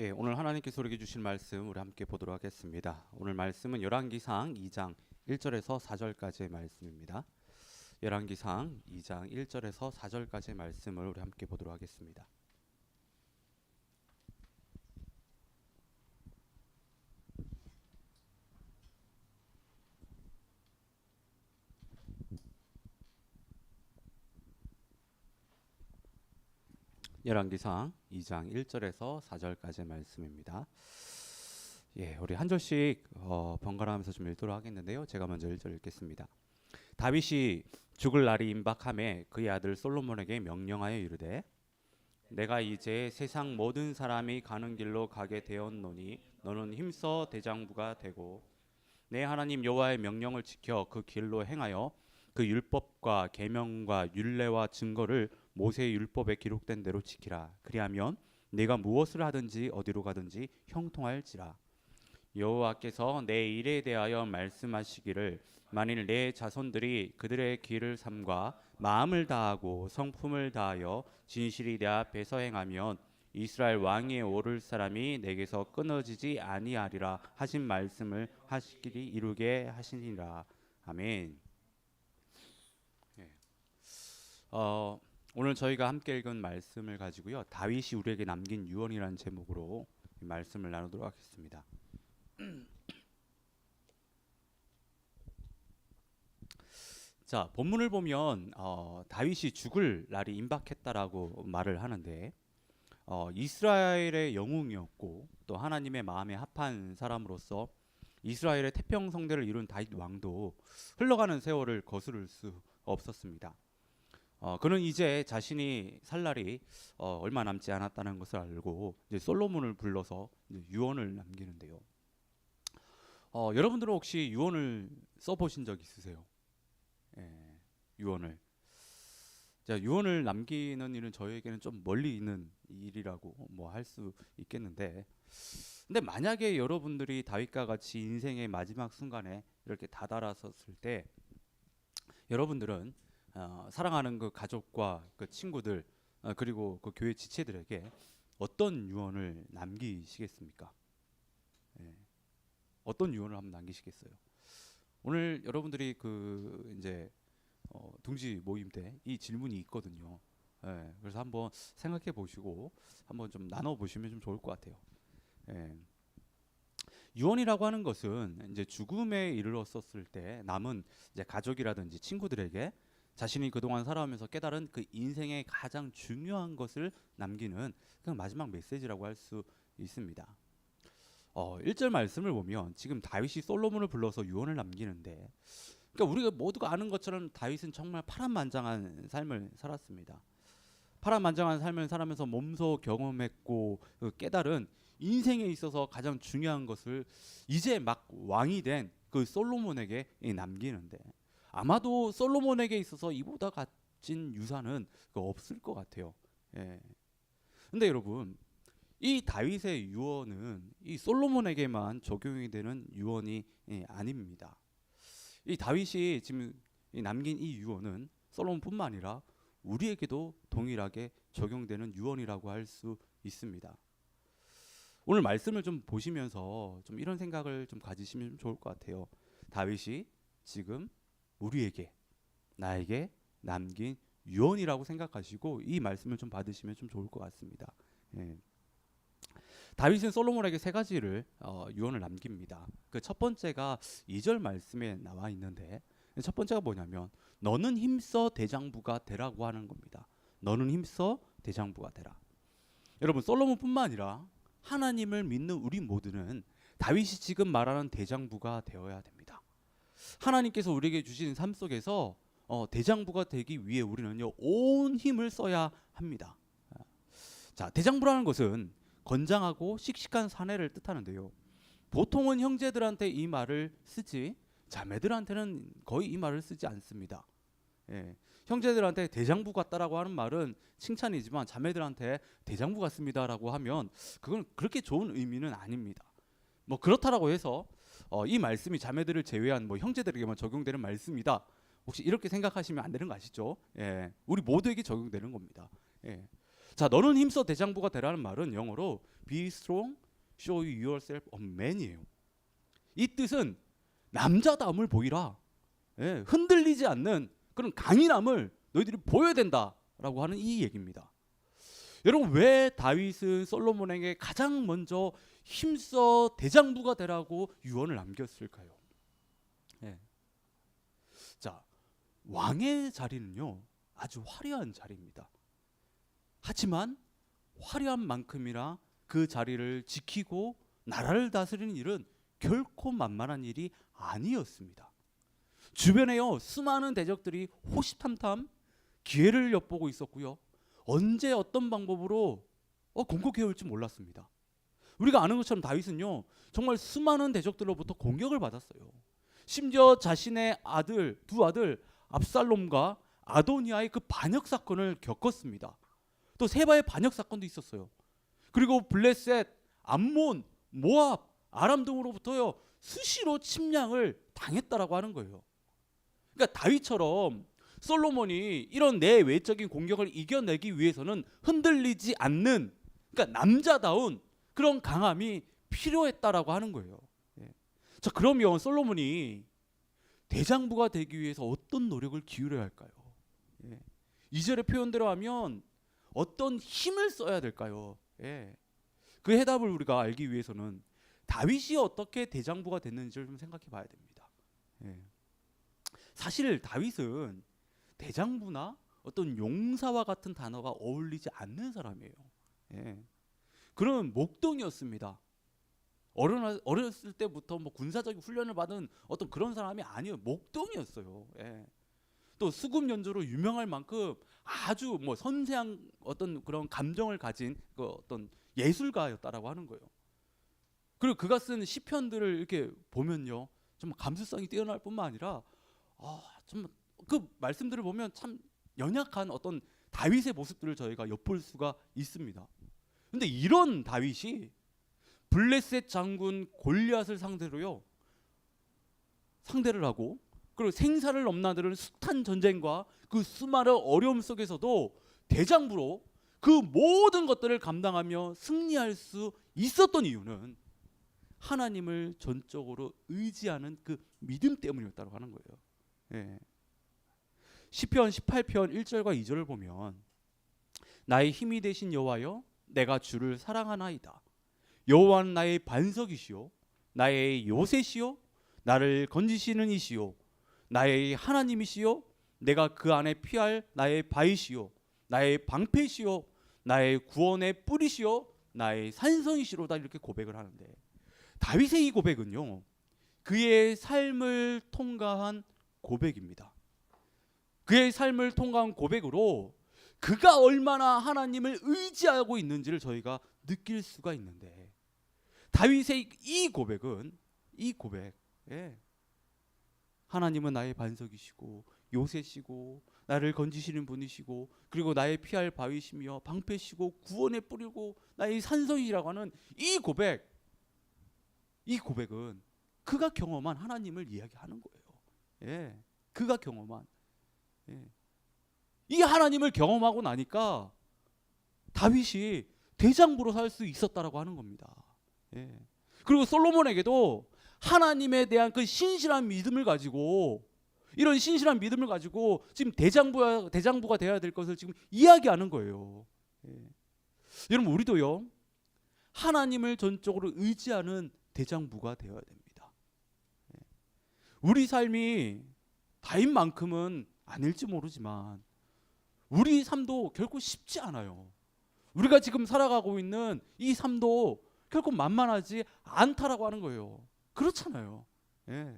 예, 오늘 하나님께서 우리에게 주신 말씀 우리 함께 보도록 하겠습니다. 오늘 말씀은 열왕기상 2장 1절에서 4절까지의 말씀입니다. 열왕기상 2장 1절에서 4절까지의 말씀을 우리 함께 보도록 하겠습니다. 열왕기상 2장 1절에서 4절까지의 말씀입니다. 예, 우리 한 절씩 번갈아가면서 좀 읽도록 하겠는데요. 제가 먼저 1절 읽겠습니다. 다윗이 죽을 날이 임박함에 그의 아들 솔로몬에게 명령하여 이르되 내가 이제 세상 모든 사람이 가는 길로 가게 되었노니 너는 힘써 대장부가 되고 내 하나님 여호와의 명령을 지켜 그 길로 행하여 그 율법과 계명과 율례와 증거를 모세의 율법에 기록된 대로 지키라. 그리하면 내가 무엇을 하든지 어디로 가든지 형통할지라. 여호와께서 내 일에 대하여 말씀하시기를 만일 내 자손들이 그들의 길을 삼과 마음을 다하고 성품을 다하여 진실이 내 앞에서 행하면 이스라엘 왕위에 오를 사람이 내게서 끊어지지 아니하리라 하신 말씀을 하시기를 이루게 하시니라. 아멘. 예. 오늘 저희가 함께 읽은 말씀을 가지고요, 다윗이 우리에게 남긴 유언이라는 제목으로 말씀을 나누도록 하겠습니다. 자, 본문을 보면 다윗이 죽을 날이 임박했다라고 말을 하는데 이스라엘의 영웅이었고 또 하나님의 마음에 합한 사람으로서 이스라엘의 태평성대를 이룬 다윗 왕도 흘러가는 세월을 거스를 수 없었습니다. 그는 이제 자신이 살 날이 얼마 남지 않았다는 것을 알고 이제 솔로몬을 불러서 이제 유언을 남기는데요. 여러분들은 혹시 유언을 써보신 적 있으세요? 예, 유언을. 자, 유언을 남기는 일은 저에게는 좀 멀리 있는 일이라고 뭐 할 수 있겠는데, 근데 만약에 여러분들이 다윗과 같이 인생의 마지막 순간에 이렇게 다다랐었을 때, 여러분들은 사랑하는 그 가족과 그 친구들 그리고 그 교회 지체들에게 어떤 유언을 남기시겠습니까? 예, 어떤 유언을 한번 남기시겠어요? 오늘 여러분들이 그 이제 둥지 모임 때 이 질문이 있거든요. 예, 그래서 한번 생각해 보시고 한번 좀 나눠 보시면 좀 좋을 것 같아요. 예. 유언이라고 하는 것은 이제 죽음에 이르렀었을 때 남은 이제 가족이라든지 친구들에게 자신이 그동안 살아오면서 깨달은 그 인생의 가장 중요한 것을 남기는 그 마지막 메시지라고 할 수 있습니다. 1절 말씀을 보면 지금 다윗이 솔로몬을 불러서 유언을 남기는데, 그러니까 우리가 모두가 아는 것처럼 다윗은 정말 파란만장한 삶을 살았습니다. 파란만장한 삶을 살아면서 몸소 경험했고 깨달은 인생에 있어서 가장 중요한 것을 이제 막 왕이 된 그 솔로몬에게 남기는데, 아마도 솔로몬에게 있어서 이보다 값진 유산은 없을 것 같아요. 예. 근데 여러분, 이 다윗의 유언은 이 솔로몬에게만 적용이 되는 유언이 아닙니다. 이 다윗이 지금 남긴 이 유언은 솔로몬뿐만 아니라 우리에게도 동일하게 적용되는 유언이라고 할 수 있습니다. 오늘 말씀을 좀 보시면서 좀 이런 생각을 좀 가지시면 좋을 것 같아요. 다윗이 지금 우리에게, 나에게 남긴 유언이라고 생각하시고 이 말씀을 좀 받으시면 좀 좋을 것 같습니다. 예. 다윗은 솔로몬에게 세 가지를 유언을 남깁니다. 그 첫 번째가 2절 말씀에 나와 있는데, 첫 번째가 뭐냐면 너는 힘써 대장부가 되라고 하는 겁니다. 너는 힘써 대장부가 되라. 여러분, 솔로몬뿐만 아니라 하나님을 믿는 우리 모두는 다윗이 지금 말하는 대장부가 되어야 됩니다. 하나님께서 우리에게 주신 삶 속에서 대장부가 되기 위해 우리는요, 온 힘을 써야 합니다. 자, 대장부라는 것은 건장하고 씩씩한 사내를 뜻하는데요, 보통은 형제들한테 이 말을 쓰지 자매들한테는 거의 이 말을 쓰지 않습니다. 예. 형제들한테 대장부 같다라고 하는 말은 칭찬이지만 자매들한테 대장부 같습니다라고 하면 그건 그렇게 좋은 의미는 아닙니다. 뭐 그렇다라고 해서 이 말씀이 자매들을 제외한 뭐 형제들에게만 적용되는 말씀이다, 혹시 이렇게 생각하시면 안 되는 거 아시죠? 예. 우리 모두에게 적용되는 겁니다. 예. 자, 너는 힘써 대장부가 되라는 말은 영어로 be strong, show yourself a man이에요. 이 뜻은 남자다움을 보이라. 예, 흔들리지 않는 그런 강인함을 너희들이 보여야 된다라고 하는 이 얘기입니다. 여러분, 왜 다윗은 솔로몬에게 가장 먼저 힘써 대장부가 되라고 유언을 남겼을까요? 예. 자, 왕의 자리는요 아주 화려한 자리입니다. 하지만 화려한 만큼이나 그 자리를 지키고 나라를 다스리는 일은 결코 만만한 일이 아니었습니다. 주변에요 수많은 대적들이 호시탐탐 기회를 엿보고 있었고요, 언제 어떤 방법으로 공격해 올지 몰랐습니다. 우리가 아는 것처럼 다윗은요 정말 수많은 대적들로부터 공격을 받았어요. 심지어 자신의 아들, 두 아들 압살롬과 아도니아의 그 반역 사건을 겪었습니다. 또 세바의 반역 사건도 있었어요. 그리고 블레셋, 암몬, 모압, 아람 등으로부터요 수시로 침략을 당했다라고 하는 거예요. 그러니까 다윗처럼 솔로몬이 이런 내외적인 공격을 이겨내기 위해서는 흔들리지 않는, 그러니까 남자다운 그런 강함이 필요했다라고 하는 거예요. 예. 자, 그러면 솔로몬이 대장부가 되기 위해서 어떤 노력을 기울여야 할까요? 예. 2절의 표현대로 하면 어떤 힘을 써야 될까요? 예. 그 해답을 우리가 알기 위해서는 다윗이 어떻게 대장부가 됐는지를 좀 생각해 봐야 됩니다. 예. 사실 다윗은 대장부나 어떤 용사와 같은 단어가 어울리지 않는 사람이에요. 예. 그런 목동이었습니다. 어렸을 때부터 뭐 군사적인 훈련을 받은 어떤 그런 사람이 아니에요. 목동이었어요. 예. 또 수금 연주로 유명할 만큼 아주 뭐 섬세한 어떤 그런 감정을 가진 그 어떤 예술가였다라고 하는 거예요. 그리고 그가 쓴 시편들을 이렇게 보면요, 좀 감수성이 뛰어날 뿐만 아니라 좀 그 말씀들을 보면 참 연약한 어떤 다윗의 모습들을 저희가 엿볼 수가 있습니다. 근데 이런 다윗이 블레셋 장군 골리앗을 상대를 하고, 그리고 생사를 넘나드는 숱한 전쟁과 그 수많은 어려움 속에서도 대장부로 그 모든 것들을 감당하며 승리할 수 있었던 이유는 하나님을 전적으로 의지하는 그 믿음 때문이었다고 하는 거예요. 예. 시편 18편 1절과 2절을 보면 나의 힘이 되신 여호와여, 내가 주를 사랑하나이다. 여호와는 나의 반석이시요 나의 요새시요 나를 건지시는 이시요 나의 하나님이시요 내가 그 안에 피할 나의 바위시요 나의 방패시요 나의 구원의 뿌리시요 나의 산성이시로다, 이렇게 고백을 하는데, 다윗의 이 고백은요 그의 삶을 통과한 고백입니다. 그의 삶을 통과한 고백으로 그가 얼마나 하나님을 의지하고 있는지를 저희가 느낄 수가 있는데, 다윗의 이 고백은 하나님은 나의 반석이시고 요새시고 나를 건지시는 분이시고 그리고 나의 피할 바위시며 방패시고 구원의 뿌리고 나의 산성이라고 하는 이 고백은 그가 경험한 하나님을 이야기하는 거예요. 예, 그가 경험한 이 하나님을 경험하고 나니까 다윗이 대장부로 살 수 있었다라고 하는 겁니다. 예. 그리고 솔로몬에게도 하나님에 대한 그 신실한 믿음을 가지고, 이런 신실한 믿음을 가지고 지금 대장부가 되어야 될 것을 지금 이야기하는 거예요. 예. 여러분, 우리도요 하나님을 전적으로 의지하는 대장부가 되어야 됩니다. 예. 우리 삶이 다윗만큼은 아닐지 모르지만 우리 삶도 결코 쉽지 않아요. 우리가 지금 살아가고 있는 이 삶도 결코 만만하지 않다라고 하는 거예요. 그렇잖아요. 예.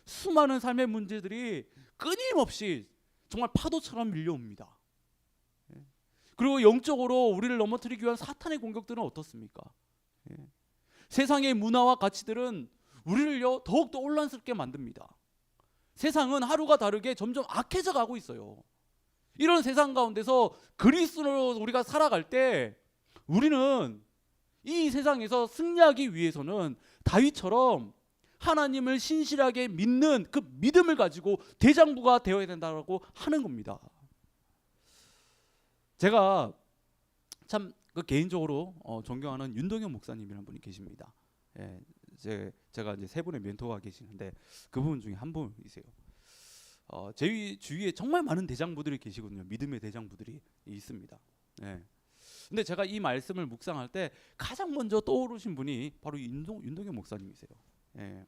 수많은 삶의 문제들이 끊임없이 정말 파도처럼 밀려옵니다. 예. 그리고 영적으로 우리를 넘어뜨리기 위한 사탄의 공격들은 어떻습니까? 예. 세상의 문화와 가치들은 우리를요 더욱더 혼란스럽게 만듭니다. 세상은 하루가 다르게 점점 악해져 가고 있어요. 이런 세상 가운데서 그리스도로 우리가 살아갈 때 우리는 이 세상에서 승리하기 위해서는 다윗처럼 하나님을 신실하게 믿는 그 믿음을 가지고 대장부가 되어야 된다고 하는 겁니다. 제가 참 그 개인적으로 존경하는 윤동현 목사님이라는 분이 계십니다. 예, 제가 이제 세 분의 멘토가 계시는데 그분 중에 한 분이세요. 제 주위에 정말 많은 대장부들이 계시거든요. 믿음의 대장부들이 있습니다. 예. 근데 제가 이 말씀을 묵상할 때 가장 먼저 떠오르신 분이 바로 윤동현 목사님이세요. 예.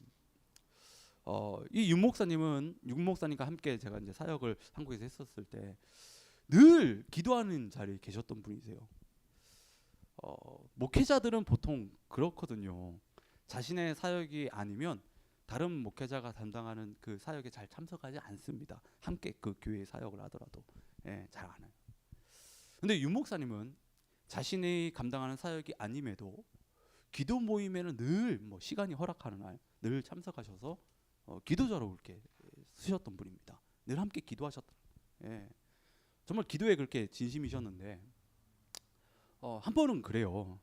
이 윤 목사님과 함께 제가 이제 사역을 한국에서 했었을 때 늘 기도하는 자리에 계셨던 분이세요. 목회자들은 보통 그렇거든요. 자신의 사역이 아니면 다른 목회자가 담당하는 그 사역에 잘 참석하지 않습니다. 함께 그 교회 사역을 하더라도 잘 안 해요. 근데 윤 목사님은 자신이 감당하는 사역이 아님에도 기도 모임에는 늘 시간이 허락하는 날 늘 참석하셔서 기도자로 이렇게 쓰셨던 분입니다. 늘 함께 기도하셨다. 정말 기도에 그렇게 진심이셨는데 한 번은 그래요.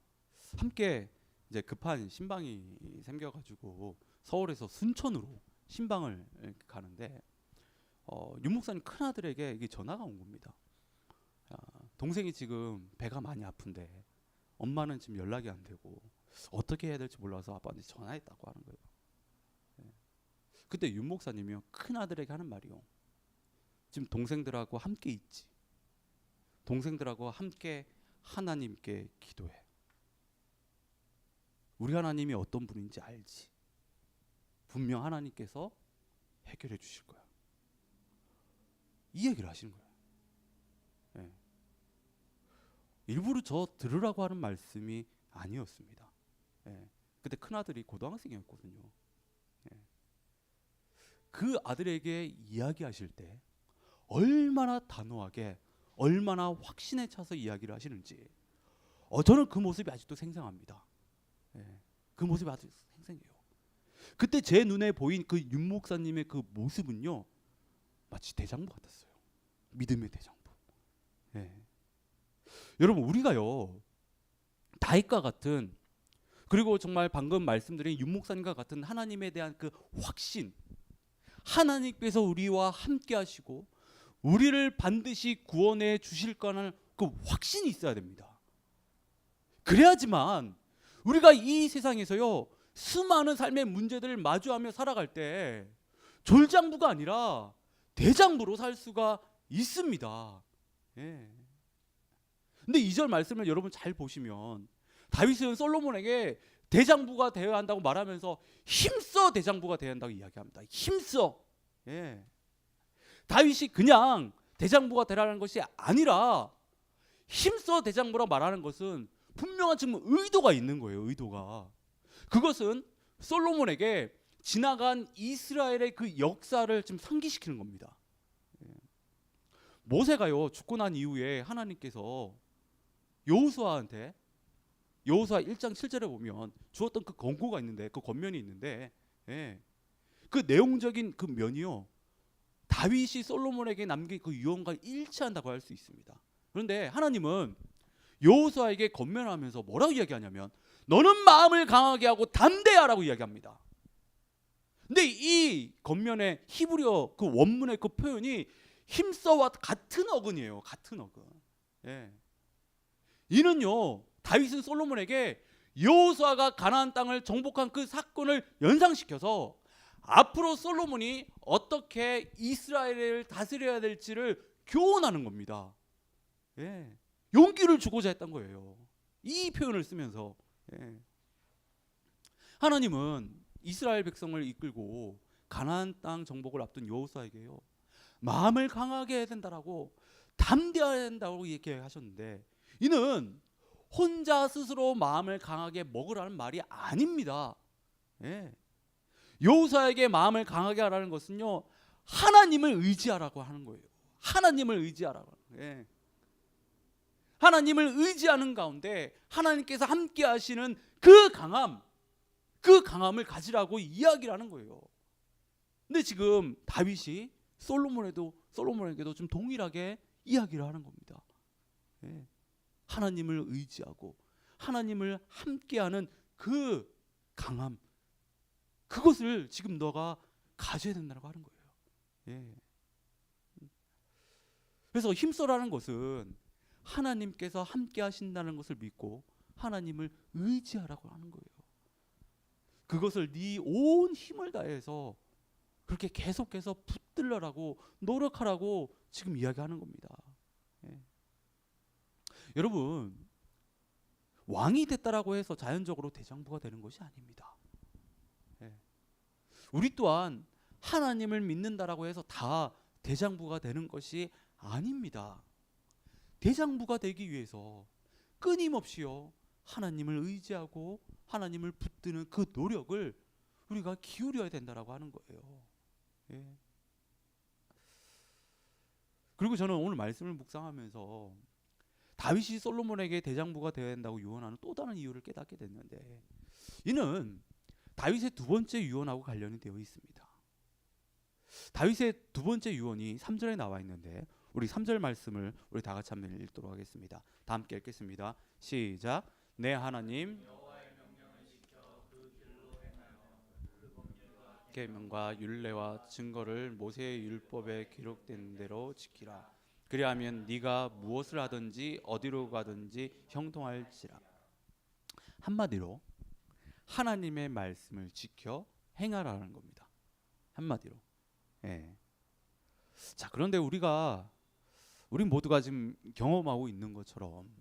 함께 이제 급한 신방이 생겨가지고 서울에서 순천으로 신방을 가는데 윤 목사님 큰 아들에게 이게 전화가 온 겁니다. 동생이 지금 배가 많이 아픈데 엄마는 지금 연락이 안 되고 어떻게 해야 될지 몰라서 아빠한테 전화했다고 하는 거예요. 그때 윤 목사님이요 큰 아들에게 하는 말이요. 지금 동생들하고 함께 있지. 동생들하고 함께 하나님께 기도해. 우리 하나님이 어떤 분인지 알지. 분명 하나님께서 해결해 주실 거야. 이 얘기를 하시는 거예요. 일부러 저 들으라고 하는 말씀이 아니었습니다. 그때 큰 아들이 고등학생이었거든요. 그 아들에게 이야기하실 때 얼마나 단호하게 얼마나 확신에 차서 이야기를 하시는지 저는 그 모습이 아직도 생생합니다. 그 모습이 아주 생생해요. 그때 제 눈에 보인 그 윤 목사님의 그 모습은요 마치 대장부 같았어요. 믿음의 대장부. 여러분 우리가요 다윗과 같은 그리고 정말 방금 말씀드린 윤 목사님과 같은 하나님에 대한 그 확신, 하나님께서 우리와 함께 하시고 우리를 반드시 구원해 주실 거라는 그 확신이 있어야 됩니다. 그래야지만 우리가 이 세상에서요 수많은 삶의 문제들을 마주하며 살아갈 때 졸장부가 아니라 대장부로 살 수가 있습니다. 근데 2절 말씀을 여러분 잘 보시면 다윗은 솔로몬에게 대장부가 되어야 한다고 말하면서 힘써 대장부가 되어야 한다고 이야기합니다. 힘써. 다윗이 그냥 대장부가 되라는 것이 아니라 힘써 대장부라 말하는 것은 분명한 지금 의도가 있는 거예요. 의도가. 그것은 솔로몬에게 지나간 이스라엘의 그 역사를 지금 상기시키는 겁니다. 모세가요 죽고 난 이후에 하나님께서 여호수아한테 여호수아 1장 7절에 보면 주었던 그 권고가 있는데 그 권면이 있는데 그 내용적인 그 면이요 다윗이 솔로몬에게 남긴 그 유언과 일치한다고 할 수 있습니다. 그런데 하나님은 여호수아에게 권면하면서 뭐라고 이야기하냐면 너는 마음을 강하게 하고 담대하라고 이야기합니다. 근데 이 권면의 히브리어 그 원문의 그 표현이 힘써와 같은 어근이에요. 같은 어근. 이는요 다윗은 솔로몬에게 여호수아가 가나안 땅을 정복한 그 사건을 연상시켜서 앞으로 솔로몬이 어떻게 이스라엘을 다스려야 될지를 교훈하는 겁니다. 용기를 주고자 했던 거예요. 이 표현을 쓰면서 하나님은 이스라엘 백성을 이끌고 가나안 땅 정복을 앞둔 여호수아에게요 마음을 강하게 해야 된다라고 담대해야 된다고 얘기하셨는데 이는 혼자 스스로 마음을 강하게 먹으라는 말이 아닙니다. 여호수아에게 마음을 강하게 하라는 것은요 하나님을 의지하라고 하는 거예요. 하나님을 의지하라고. 하나님을 의지하는 가운데 하나님께서 함께 하시는 그 강함을 가지라고 이야기를 하는 거예요. 근데 지금 다윗이 솔로몬에게도 좀 동일하게 이야기를 하는 겁니다. 하나님을 의지하고 하나님을 함께하는 그 강함, 그것을 지금 너가 가져야 된다고 하는 거예요. 그래서 힘써라는 것은 하나님께서 함께 하신다는 것을 믿고 하나님을 의지하라고 하는 거예요. 그것을 네 온 힘을 다해서 그렇게 계속해서 붙들려라고 노력하라고 지금 이야기하는 겁니다. 예. 여러분, 왕이 됐다라고 해서 자연적으로 대장부가 되는 것이 아닙니다. 예. 우리 또한 하나님을 믿는다라고 해서 다 대장부가 되는 것이 아닙니다. 대장부가 되기 위해서 끊임없이요 하나님을 의지하고 하나님을 붙드는 그 노력을 우리가 기울여야 된다라고 하는 거예요. 예. 그리고 저는 오늘 말씀을 묵상하면서 다윗이 솔로몬에게 대장부가 되어야 한다고 유언하는 또 다른 이유를 깨닫게 됐는데, 이는 다윗의 두 번째 유언하고 관련이 되어 있습니다. 다윗의 두 번째 유언이 3절에 나와 있는데, 우리 3절 말씀을 우리 다 같이 한번 읽도록 하겠습니다. 다 함께 읽겠습니다. 시작. 내 하나님 계명과 율례와 증거를 모세의 율법에 기록된 대로 지키라. 그리하면 네가 무엇을 하든지 어디로 가든지 형통할지라. 한마디로 하나님의 말씀을 지켜 행하라는 겁니다. 한마디로. 예. 자, 그런데 우리 모두가 지금 경험하고 있는 것처럼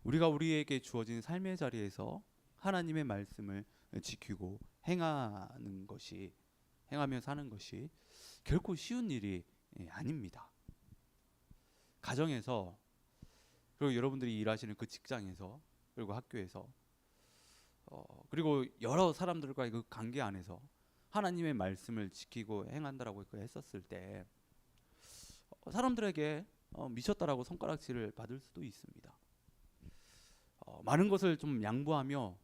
우리가 우리에게 주어진 삶의 자리에서 하나님의 말씀을 지키고 행하며 사는 것이 결코 쉬운 일이 아닙니다. 가정에서, 그리고 여러분들이 일하시는 그 직장에서, 그리고 학교에서, 그리고 여러 사람들과의 그 관계 안에서 하나님의 말씀을 지키고 행한다라고 했었을 때 사람들에게 미쳤다라고 손가락질을 받을 수도 있습니다. 많은 것을 좀 양보하며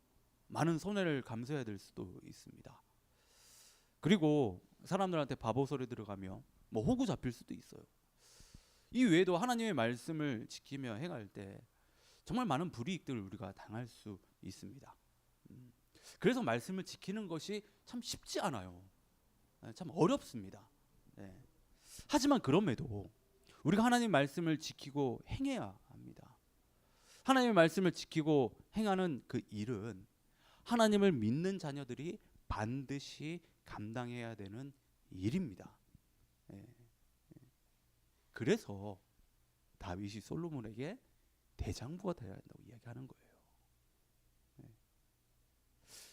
많은 손해를 감수해야 될 수도 있습니다. 그리고 사람들한테 바보 소리 들어가며 호구 잡힐 수도 있어요. 이 외에도 하나님의 말씀을 지키며 행할 때 정말 많은 불이익들을 우리가 당할 수 있습니다. 그래서 말씀을 지키는 것이 참 쉽지 않아요. 참 어렵습니다. 네. 하지만 그럼에도 우리가 하나님의 말씀을 지키고 행해야 합니다. 하나님의 말씀을 지키고 행하는 그 일은 하나님을 믿는 자녀들이 반드시 감당해야 되는 일입니다. 그래서 다윗이 솔로몬에게 대장부가 되어야 한다고 이야기하는 거예요.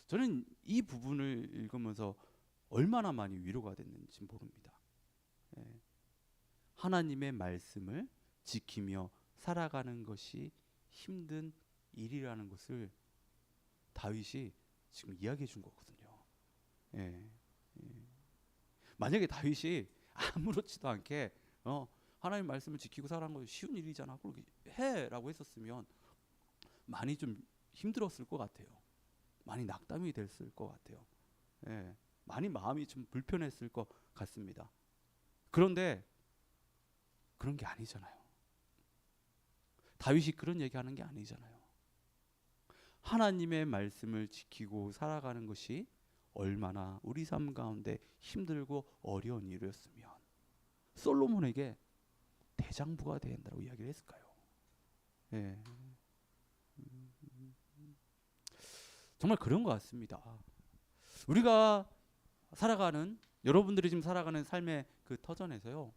저는 이 부분을 읽으면서 얼마나 많이 위로가 됐는지 모릅니다. 하나님의 말씀을 지키며 살아가는 것이 힘든 일이라는 것을 다윗이 지금 이야기해 준 거거든요. 만약에 다윗이 아무렇지도 않게 하나님 말씀을 지키고 살아가는 것이 쉬운 일이잖아, 그렇게 해라고 했었으면 많이 좀 힘들었을 것 같아요. 많이 낙담이 됐을 것 같아요. 많이 마음이 좀 불편했을 것 같습니다. 그런데 그런 게 아니잖아요. 다윗이 그런 얘기하는 게 아니잖아요. 하나님의 말씀을 지키고 살아가는 것이 얼마나 우리 삶 가운데 힘들고 어려운 일이었으면 솔로몬에게 대장부가 된다고 이야기를 했을까요? 정말 그런 것 같습니다. 우리가 살아가는, 여러분들이 지금 살아가는 삶의 그 터전에서요,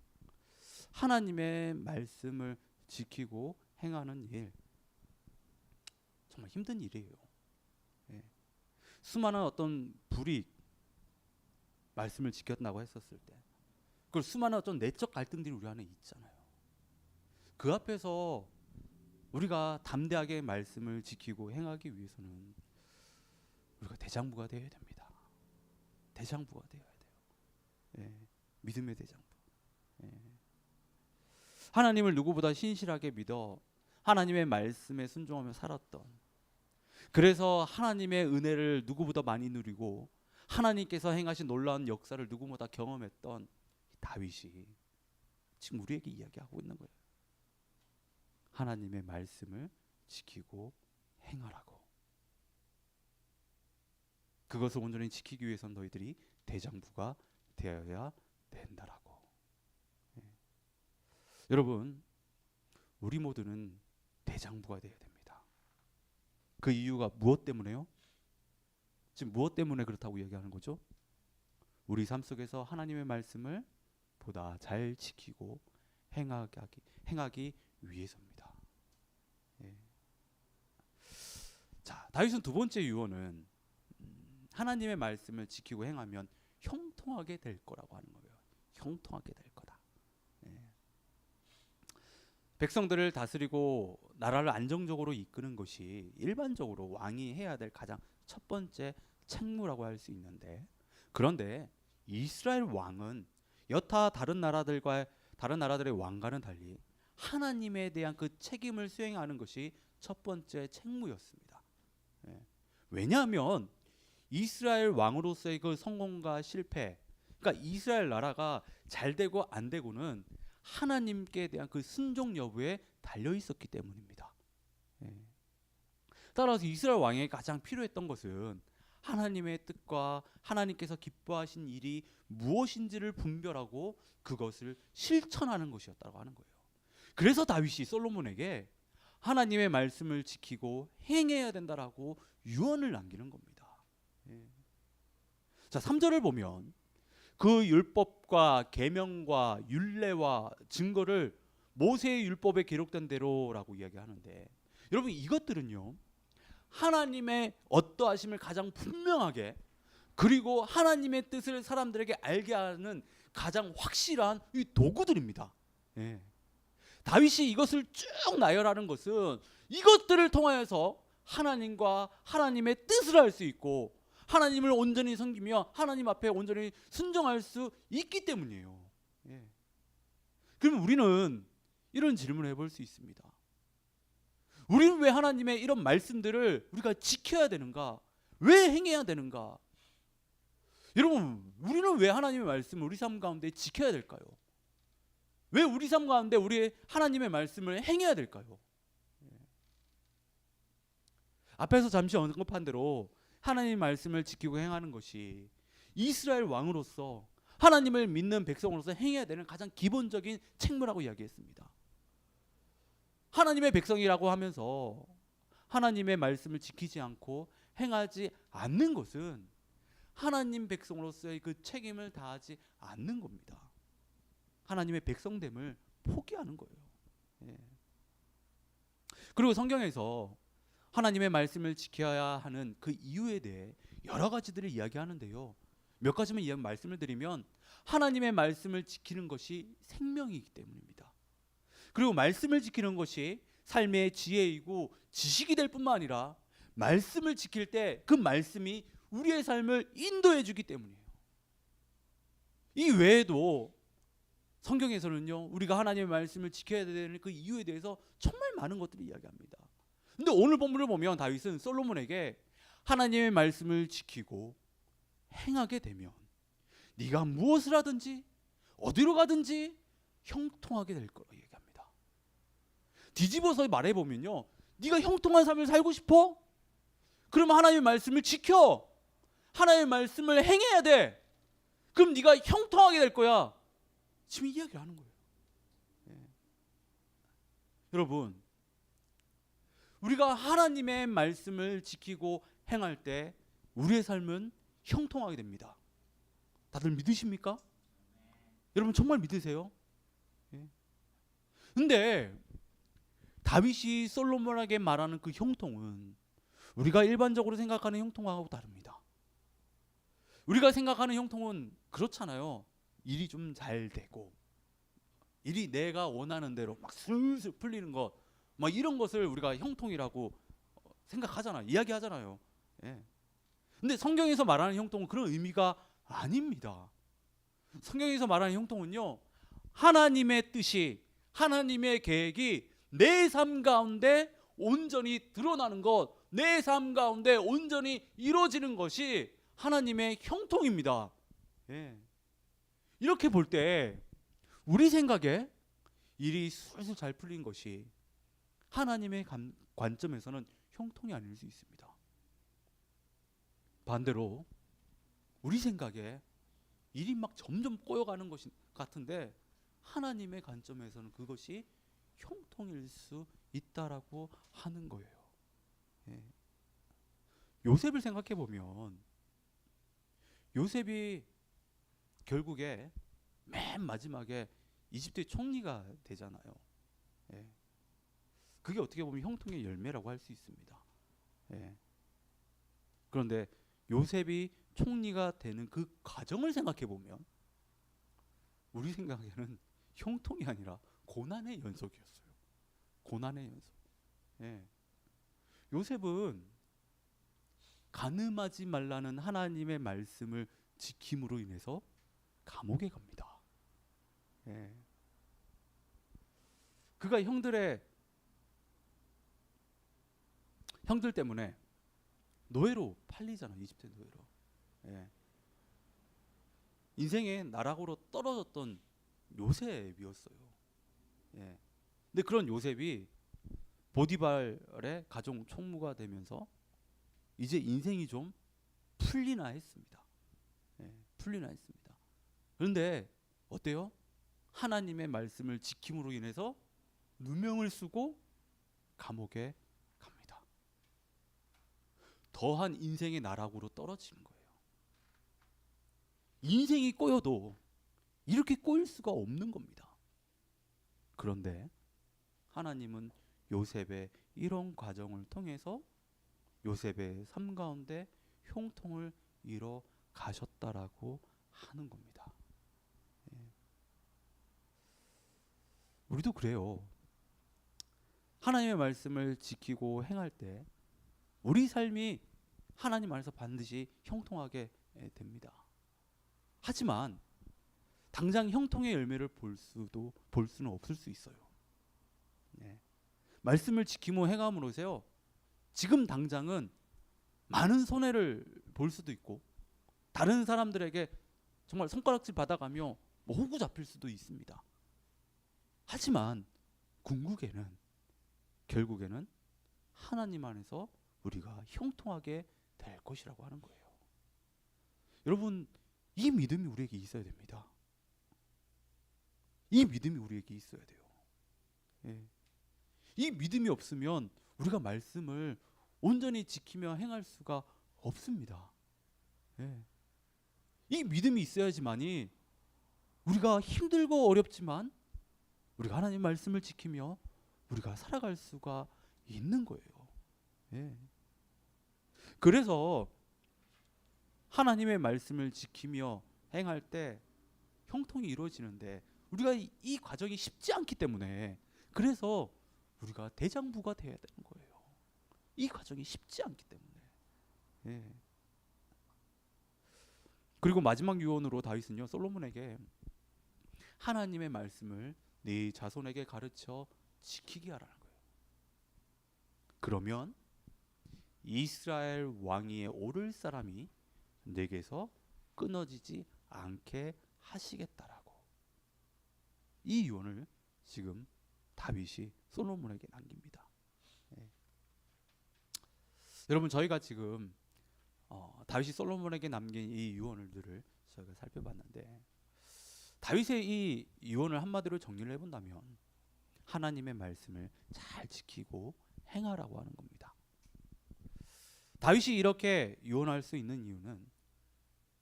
하나님의 말씀을 지키고 행하는 일, 정말 힘든 일이에요. 수많은 어떤 불이익, 말씀을 지켰다고 했었을 때, 그리고 수많은 어떤 내적 갈등들이 우리 안에 있잖아요. 그 앞에서 우리가 담대하게 말씀을 지키고 행하기 위해서는 우리가 대장부가 되어야 됩니다. 대장부가 되어야 돼요. 믿음의 대장부. 하나님을 누구보다 신실하게 믿어 하나님의 말씀에 순종하며 살았던, 그래서 하나님의 은혜를 누구보다 많이 누리고 하나님께서 행하신 놀라운 역사를 누구보다 경험했던 다윗이 지금 우리에게 이야기하고 있는 거예요. 하나님의 말씀을 지키고 행하라고. 그것을 온전히 지키기 위해선 너희들이 대장부가 되어야 된다라고. 여러분, 우리 모두는 대장부가 되어야 됩니다. 그 이유가 무엇 때문에요? 지금 무엇 때문에 그렇다고 얘기하는 거죠? 우리 삶 속에서 하나님의 말씀을 보다 잘 지키고 행하기 위해서입니다. 예. 자, 다윗은 두 번째 유언은 하나님의 말씀을 지키고 행하면 형통하게 될 거라고 하는 거예요. 형통하게 될 거다. 예. 백성들을 다스리고 나라를 안정적으로 이끄는 것이 일반적으로 왕이 해야 될 가장 첫 번째 책무라고 할 수 있는데, 그런데 이스라엘 왕은 여타 다른 나라들의 왕과는 달리 하나님에 대한 그 책임을 수행하는 것이 첫 번째 책무였습니다. 예. 왜냐하면 이스라엘 왕으로서의 그 성공과 실패, 그러니까 이스라엘 나라가 잘 되고 안 되고는 하나님께 대한 그 순종 여부에 달려 있었기 때문입니다. 예. 따라서 이스라엘 왕에게 가장 필요했던 것은 하나님의 뜻과 하나님께서 기뻐하신 일이 무엇인지를 분별하고 그것을 실천하는 것이었다고 하는 거예요. 그래서 다윗이 솔로몬에게 하나님의 말씀을 지키고 행해야 된다라고 유언을 남기는 겁니다. 예. 자, 3절을 보면 그 율법과 계명과 율례와 증거를 모세의 율법에 기록된 대로라고 이야기하는데, 여러분 이것들은요 하나님의 어떠하심을 가장 분명하게, 그리고 하나님의 뜻을 사람들에게 알게 하는 가장 확실한 이 도구들입니다. 예. 다윗이 이것을 쭉 나열하는 것은 이것들을 통하여서 하나님과 하나님의 뜻을 알 수 있고 하나님을 온전히 섬기며 하나님 앞에 온전히 순종할 수 있기 때문이에요. 예. 그럼 우리는 이런 질문을 해볼 수 있습니다. 우리는 왜 하나님의 이런 말씀들을 우리가 지켜야 되는가? 왜 행해야 되는가? 여러분, 우리는 왜 하나님의 말씀을 우리 삶 가운데 지켜야 될까요? 왜 우리 삶 가운데 우리 하나님의 말씀을 행해야 될까요? 앞에서 잠시 언급한 대로 하나님의 말씀을 지키고 행하는 것이 이스라엘 왕으로서 하나님을 믿는 백성으로서 행해야 되는 가장 기본적인 책무라고 이야기했습니다. 하나님의 백성이라고 하면서 하나님의 말씀을 지키지 않고 행하지 않는 것은 하나님 백성으로서의 그 책임을 다하지 않는 겁니다. 하나님의 백성됨을 포기하는 거예요. 예. 그리고 성경에서 하나님의 말씀을 지켜야 하는 그 이유에 대해 여러 가지들을 이야기하는데요. 몇 가지만 말씀을 드리면, 하나님의 말씀을 지키는 것이 생명이기 때문입니다. 그리고 말씀을 지키는 것이 삶의 지혜이고 지식이 될 뿐만 아니라 말씀을 지킬 때 그 말씀이 우리의 삶을 인도해 주기 때문이에요. 이 외에도 성경에서는요, 우리가 하나님의 말씀을 지켜야 되는 그 이유에 대해서 정말 많은 것들을 이야기합니다. 근데 오늘 본문을 보면 다윗은 솔로몬에게 하나님의 말씀을 지키고 행하게 되면 네가 무엇을 하든지 어디로 가든지 형통하게 될 거라고 얘기합니다. 뒤집어서 말해보면요, 네가 형통한 삶을 살고 싶어? 그러면 하나님의 말씀을 지켜. 하나님의 말씀을 행해야 돼. 그럼 네가 형통하게 될 거야. 지금 이야기를 하는 거예요. 예. 여러분, 우리가 하나님의 말씀을 지키고 행할 때 우리의 삶은 형통하게 됩니다. 다들 믿으십니까? 여러분 정말 믿으세요? 예. 근데 다윗이 솔로몬에게 말하는 그 형통은 우리가 일반적으로 생각하는 형통하고 다릅니다. 우리가 생각하는 형통은 그렇잖아요. 일이 좀 잘 되고 일이 내가 원하는 대로 막 술술 풀리는 것, 막 이런 것을 우리가 형통이라고 생각하잖아요. 이야기하잖아요. 예. 근데 성경에서 말하는 형통은 그런 의미가 아닙니다. 성경에서 말하는 형통은요, 하나님의 뜻이, 하나님의 계획이 내 삶 가운데 온전히 드러나는 것, 내 삶 가운데 온전히 이루어지는 것이 하나님의 형통입니다. 예. 이렇게 볼 때 우리 생각에 일이 술술 잘 풀린 것이 하나님의 관점에서는 형통이 아닐 수 있습니다. 반대로 우리 생각에 일이 막 점점 꼬여가는 것 같은데 하나님의 관점에서는 그것이 형통일 수 있다라고 하는 거예요. 예. 요셉을 생각해 보면 요셉이 결국에 맨 마지막에 이집트의 총리가 되잖아요. 예. 그게 어떻게 보면 형통의 열매라고 할 수 있습니다. 예. 그런데 요셉이 총리가 되는 그 과정을 생각해 보면 우리 생각에는 형통이 아니라 고난의 연속이었어요. 고난의 연속. 예. 요셉은 간음하지 말라는 하나님의 말씀을 지킴으로 인해서 감옥에 갑니다. 예. 그가 형들 때문에 노예로 팔리잖아요. 이집트 노예로. 예. 인생의 나락으로 떨어졌던 요셉이었어요. 예. 근데 그런 요셉이 보디발의 가정 총무가 되면서 이제 인생이 좀 풀리나 했습니다. 예. 풀리나 했습니다. 그런데 어때요? 하나님의 말씀을 지킴으로 인해서 누명을 쓰고 감옥에 갑니다. 더한 인생의 나락으로 떨어지는 거예요. 인생이 꼬여도 이렇게 꼬일 수가 없는 겁니다. 그런데 하나님은 요셉의 이런 과정을 통해서 요셉의 삶 가운데 형통을 이뤄 가셨다라고 하는 겁니다. 예. 우리도 그래요. 하나님의 말씀을 지키고 행할 때 우리 삶이 하나님 안에서 반드시 형통하게 됩니다. 하지만 당장 형통의 열매를 볼 수는 없을 수 있어요. 네. 말씀을 지키고 행함으로써요. 지금 당장은 많은 손해를 볼 수도 있고 다른 사람들에게 정말 손가락질 받아가며 호구 잡힐 수도 있습니다. 하지만 궁극에는 결국에는 하나님 안에서 우리가 형통하게 될 것이라고 하는 거예요. 여러분, 이 믿음이 우리에게 있어야 됩니다. 이 믿음이 우리에게 있어야 돼요. 예. 이 믿음이 없으면 우리가 말씀을 온전히 지키며 행할 수가 없습니다. 예. 이 믿음이 있어야지만이 우리가 힘들고 어렵지만 우리가 하나님 말씀을 지키며 우리가 살아갈 수가 있는 거예요. 예. 그래서 하나님의 말씀을 지키며 행할 때 형통이 이루어지는데 우리가 이 과정이 쉽지 않기 때문에 그래서 우리가 대장부가 되어야 되는 거예요. 이 과정이 쉽지 않기 때문에. 예. 그리고 마지막 유언으로 다윗은요 솔로몬에게 하나님의 말씀을 네 자손에게 가르쳐 지키게 하라는 거예요. 그러면 이스라엘 왕위에 오를 사람이 내게서 끊어지지 않게 하시겠다라고. 이 유언을 지금 다윗이 솔로몬에게 남깁니다. 예. 여러분 저희가 지금 다윗이 솔로몬에게 남긴 이 유언들을 저희가 살펴봤는데 다윗의 이 유언을 한마디로 정리를 해본다면 하나님의 말씀을 잘 지키고 행하라고 하는 겁니다. 다윗이 이렇게 유언할 수 있는 이유는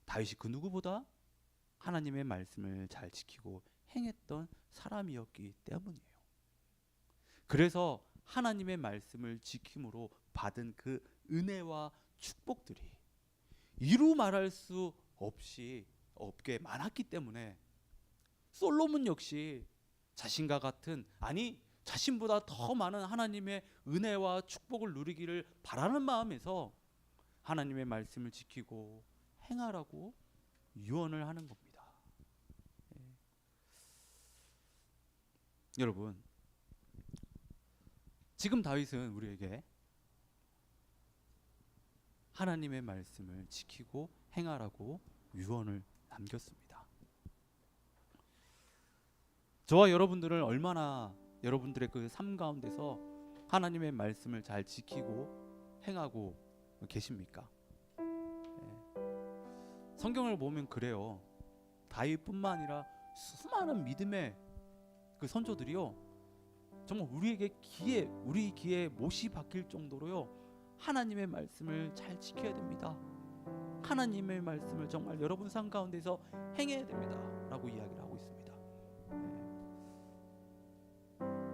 다윗이 그 누구보다 하나님의 말씀을 잘 지키고 행했던 사람이었기 때문이에요. 그래서 하나님의 말씀을 지킴으로 받은 그 은혜와 축복들이 이루 말할 수 없게 많았기 때문에 솔로몬 역시 자신과 같은 아니 자신보다 더 많은 하나님의 은혜와 축복을 누리기를 바라는 마음에서 하나님의 말씀을 지키고 행하라고 유언을 하는 겁니다. 예. 여러분 지금 다윗은 우리에게 하나님의 말씀을 지키고 행하라고 유언을 남겼습니다. 저와 여러분들은 얼마나 여러분들의 그 삶 가운데서 하나님의 말씀을 잘 지키고 행하고 계십니까? 예. 성경을 보면 그래요. 다윗뿐만 아니라 수많은 믿음의 그 선조들이요 정말 우리 귀에 못이 박힐 정도로요, 하나님의 말씀을 잘 지켜야 됩니다. 하나님의 말씀을 정말 여러분 삶 가운데서 행해야 됩니다 라고 이야기를 하고 있습니다.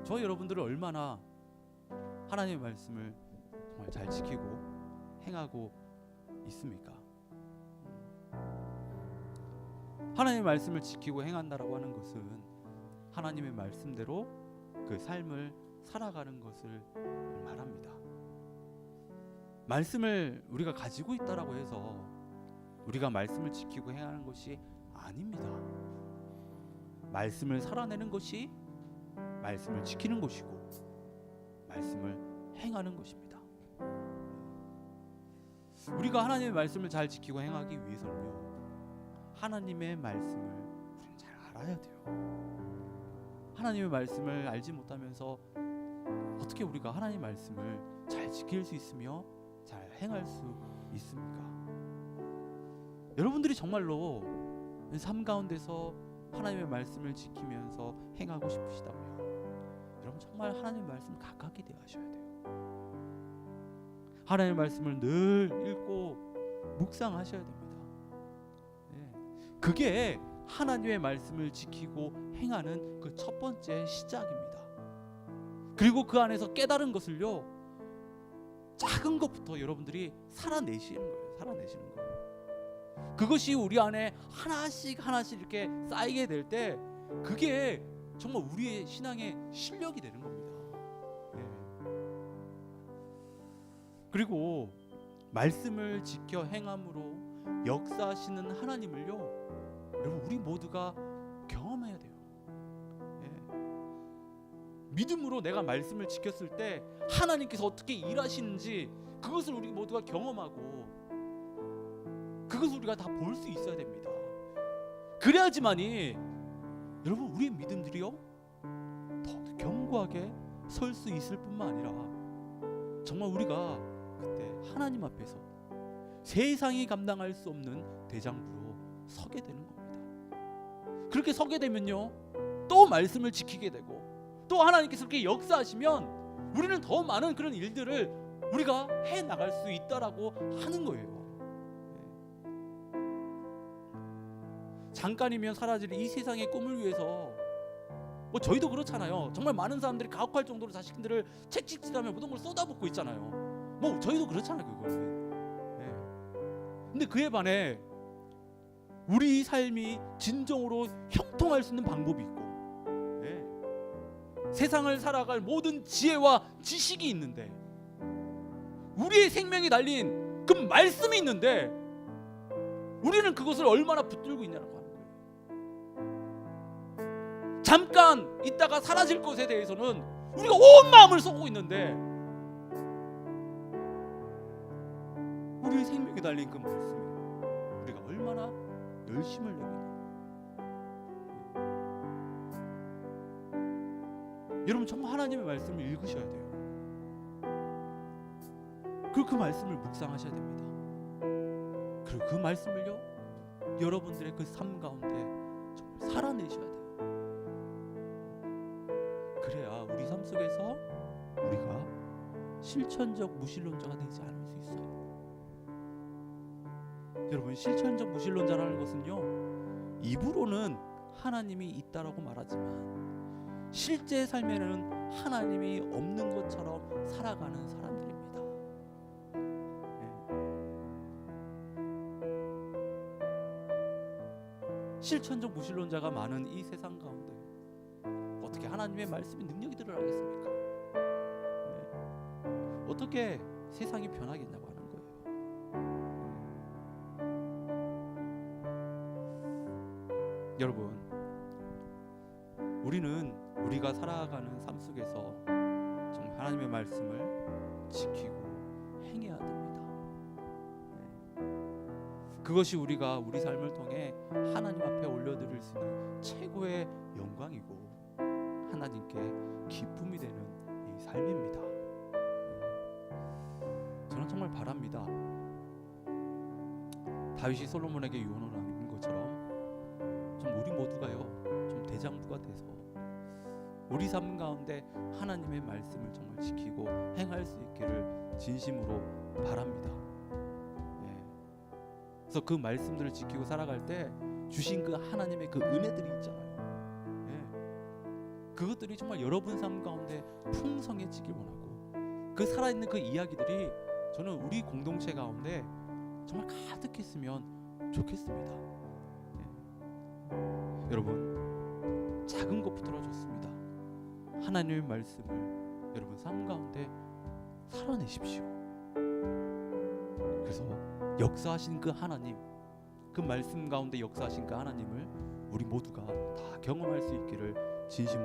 저 여러분들은 얼마나 하나님의 말씀을 정말 잘 지키고 행하고 있습니까? 하나님의 말씀을 지키고 행한다라고 하는 것은 하나님의 말씀대로 그 삶을 살아가는 것을 말합니다. 말씀을 우리가 가지고 있다라고 해서 우리가 말씀을 지키고 행하는 것이 아닙니다. 말씀을 살아내는 것이 말씀을 지키는 것이고 말씀을 행하는 것입니다. 우리가 하나님의 말씀을 잘 지키고 행하기 위해서는요, 하나님의 말씀을 우리는 잘 알아야 돼요. 하나님의 말씀을 알지 못하면서 어떻게 우리가 하나님의 말씀을 잘 지킬 수 있으며 잘 행할 수 있습니까? 여러분들이 정말로 삶 가운데서 하나님의 말씀을 지키면서 행하고 싶으시다면 여러분 정말 하나님의 말씀 가깝게 대하셔야 돼요. 하나님의 말씀을 늘 읽고 묵상하셔야 됩니다. 그게 하나님의 말씀을 지키고 행하는 그 첫 번째 시작입니다. 그리고 그 안에서 깨달은 것을요, 작은 것부터 여러분들이 살아내시는 거예요. 그것이 우리 안에 하나씩 이렇게 쌓이게 될 때 그게 정말 우리의 신앙의 실력이 되는 겁니다. 그리고 말씀을 지켜 행함으로 역사하시는 하나님을요, 여러분 우리 모두가 경험해야 돼요. 믿음으로 내가 말씀을 지켰을 때 하나님께서 어떻게 일하시는지 그것을 우리 모두가 경험하고 그것을 우리가 다 볼 수 있어야 됩니다. 그래야지만이 여러분 우리의 믿음들이요 더 견고하게 설 수 있을 뿐만 아니라 정말 우리가 그때 하나님 앞에서 세상이 감당할 수 없는 대장부로 서게 되는 겁니다. 그렇게 서게 되면요, 또 말씀을 지키게 되고 또 하나님께서 그렇게 역사하시면 우리는 더 많은 그런 일들을 우리가 해 나갈 수 있다라고 하는 거예요. 잠깐이면 사라질 이 세상의 꿈을 위해서 저희도 그렇잖아요. 정말 많은 사람들이 가혹할 정도로 자신들을 채찍질하며 모든 걸 쏟아붓고 있잖아요. 저희도 그렇잖아요. 그거는. 근데 그에 반해 우리 삶이 진정으로 형통할 수 있는 방법이 있고 세상을 살아갈 모든 지혜와 지식이 있는데 우리의 생명이 달린 그 말씀이 있는데 우리는 그것을 얼마나 붙들고 있냐라고 하는 거예요. 잠깐 있다가 사라질 것에 대해서는 우리가 온 마음을 쏟고 있는데 우리의 생명이 달린 그 말씀에 우리가 얼마나 열심을 내고 있는가. 여러분 정말 하나님의 말씀을 읽으셔야 돼요. 그리고 그 말씀을 묵상하셔야 됩니다. 그리고 그 말씀을요 여러분들의 그 삶 가운데 정말 살아내셔야 돼요. 그래야 우리 삶 속에서 우리가 실천적 무신론자가 되지 않을 수 있어요. 여러분 실천적 무신론자라는 것은요 입으로는 하나님이 있다라고 말하지만 실제 삶에는 하나님이 없는 것처럼 살아가는 사람들입니다. 실천적 무신론자가 많은 이 세상 가운데 어떻게 하나님의 말씀의 능력이 드러나겠습니까? 어떻게 세상이 변하겠냐고 하는 거예요. 여러분 우리는 우리가 살아가는 삶 속에서 정말 하나님의 말씀을 지키고 행해야 됩니다. 그것이 우리가 우리 삶을 통해 하나님 앞에 올려드릴 수 있는 최고의 영광이고 하나님께 기쁨이 되는 이 삶입니다. 저는 정말 바랍니다. 다윗이 솔로몬에게 유언을 하는 것처럼 좀 우리 모두가요 좀 대장부가 돼서 우리 삶 가운데 하나님의 말씀을 정말 지키고 행할 수 있기를 진심으로 바랍니다. 예. 그래서 그 말씀들을 지키고 살아갈 때 주신 그 하나님의 그 은혜들이 있잖아요. 예. 그것들이 정말 여러분 삶 가운데 풍성해지길 원하고, 그 살아있는 그 이야기들이 저는 우리 공동체 가운데 정말 가득했으면 좋겠습니다. 예. 여러분, 작은 것부터라 좋습니다. 하나님의 말씀을 여러분 삶 가운데 살아내십시오. 그래서 역사하신 그 하나님, 그 말씀 가운데 역사하신 그 하나님을 우리 모두가 다 경험할 수 있기를 진심으로